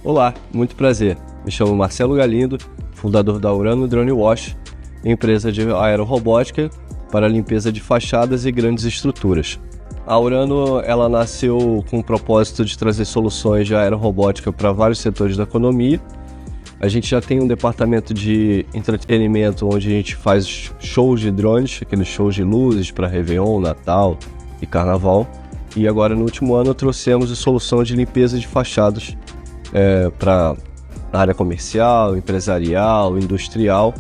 Olá, muito prazer. Me chamo Marcelo Galindo, fundador da Urano Drone Wash, empresa de aerorobótica para limpeza de fachadas e grandes estruturas. A Urano ela nasceu com o propósito de trazer soluções de aerorobótica para vários setores da economia. A gente já tem um departamento de entretenimento onde a gente faz shows de drones, aqueles shows de luzes para Réveillon, Natal e Carnaval. E agora no último ano trouxemos a solução de limpeza de fachadas para área comercial, empresarial, industrial,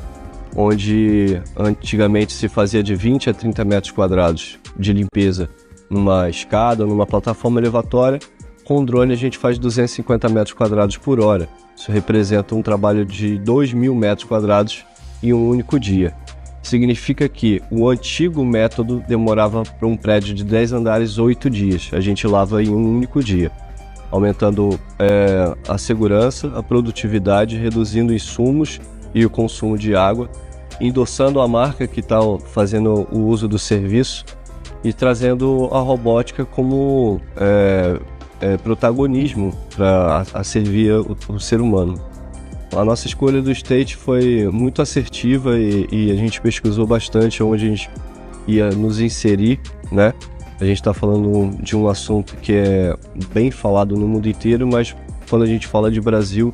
onde antigamente se fazia de 20 a 30 metros quadrados de limpeza numa escada, numa plataforma elevatória. Com o drone a gente faz 250 metros quadrados por hora. Isso representa um trabalho de 2.000 metros quadrados em um único dia. Significa que o antigo método demorava para um prédio de 10 andares 8 dias. A gente lava em um único dia, aumentando a segurança, a produtividade, reduzindo insumos e o consumo de água, endossando a marca que está fazendo o uso do serviço e trazendo a robótica como protagonismo para servir o ser humano. A nossa escolha do state foi muito assertiva e a gente pesquisou bastante onde a gente ia nos inserir, né? A gente está falando de um assunto que é bem falado no mundo inteiro, mas quando a gente fala de Brasil,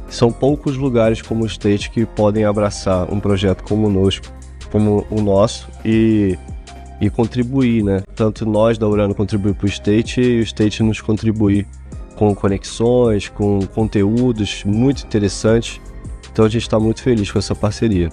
são poucos lugares como o state que podem abraçar um projeto como o nosso e contribuir, né? Tanto nós da Urano contribuir para o state e o state nos contribuir com conexões, com conteúdos muito interessantes. Então a gente está muito feliz com essa parceria.